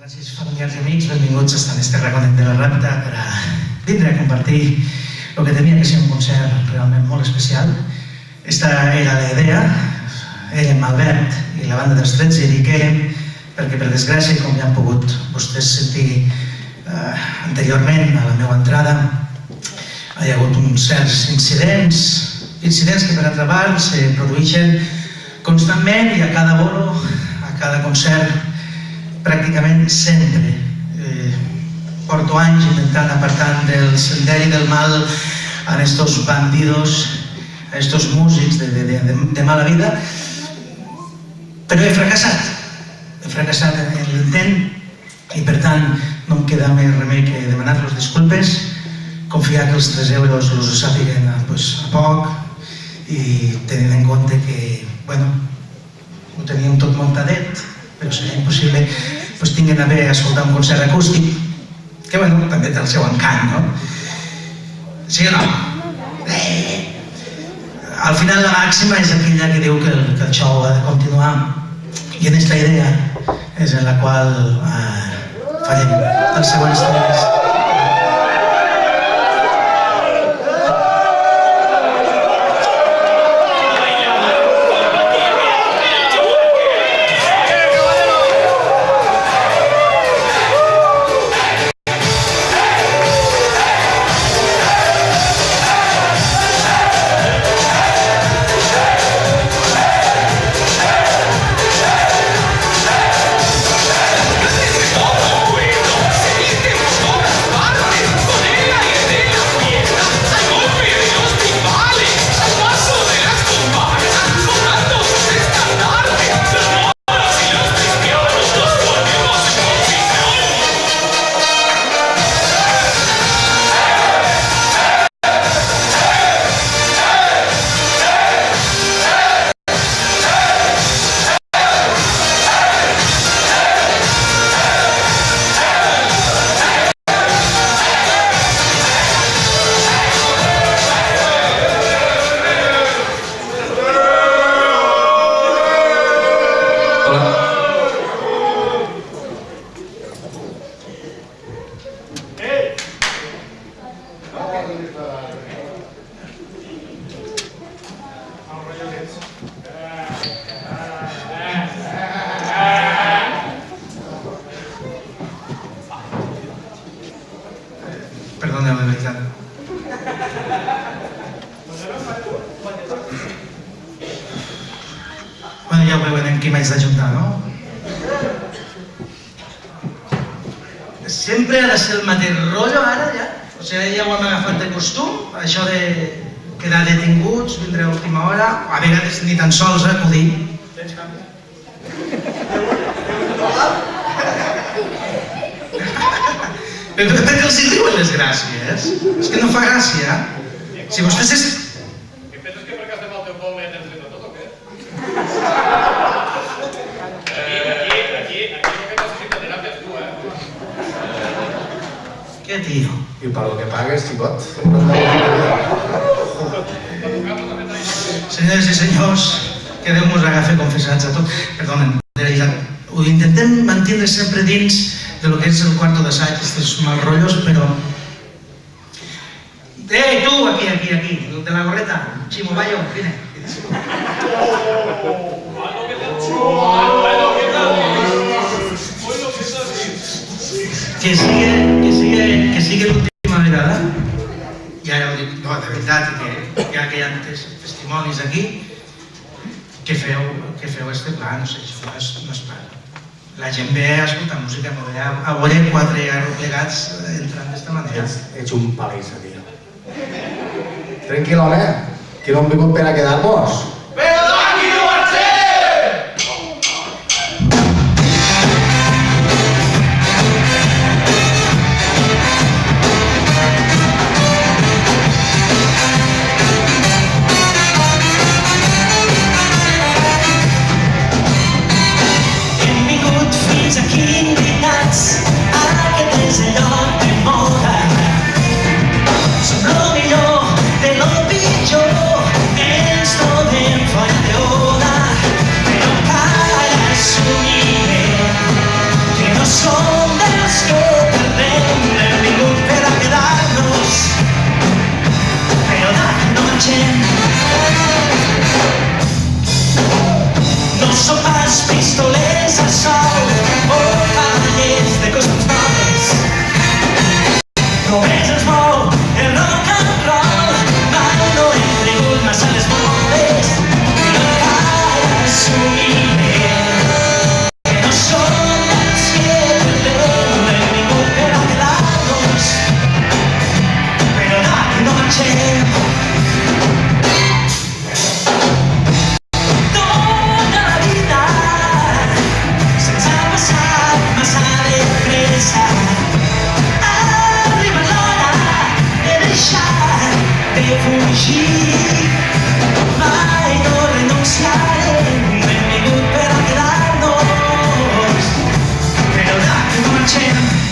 Gràcies, familiars i amics, benvinguts a este raconet de la Rapta per a vindre a compartir el que tenia que ser un concert realment molt especial. Esta era la idea, érem Albert i la banda dels 13 i dic érem perquè, per desgràcia, com ja han pogut vostès sentir anteriorment a la meva entrada, hi ha hagut uns certs incidents que per altra part se produeixen constantment i a cada bolo, a cada concert, pràcticament sempre. Porto anys intentant apartar del senderi del mal a estos bandidos, a estos músics de mala vida, però he fracassat en l'intent i per tant no em queda més remei que demanar-los disculpes, confiar que els 3 euros els sàpiguen a poc i tenint en compte que, bueno, ho teníem tot muntadet, però seria impossible, doncs tinguin a bé escoltar un concert acústic, que, bueno, també té el seu encant, no? Sí o no? Al final la màxima és aquella que diu que el show ha de continuar i en esta idea és en la qual farem els següents temes. Perdoneu, de veritat. Bueno, ja ho veuen en qui m'haig d'ajuntar, no? Sempre ha de ser el mateix rotllo, ara, ja. O sigui, ja ho hem agafat de costum, això de quedar detinguts, vindre a última hora, a vegades ni tan sols acudir. Tens canvi? Però per què els hi diuen les gràcies? És que no fa gràcia. Si vostès és... Què penses que perquè estem al teu poble ja tens dret a tot o què? Aquí el que necessita teràpia és tu, Què, tio? I per lo que pagues, si pot. Senyores i senyors, que Déu mos agafi confessats a tots. Perdonen, de veritat. Ho intentem mantenir sempre dins de lo que és el cuarto d'assaig, estos mal rotllos, però... Tu, aquí, de la gorreta, Chimo Bayo, vine. Que sigui l'última vegada, ja ho dic, no, de veritat, que hi ha testimonis aquí, que feu este pla, no sé, això no és pla. La gent ve a escoltar música, a veure 4 arreplegats entrant d'esta manera. Ets un palissa, tio. Tranquil, home, que no hem vingut per a quedar-nos. Però d'aquí no marxem! Hem vingut fins aquí indignats, aquest és el lloc de moda. Som lo millor de lo pitjor, ens trobem marxem.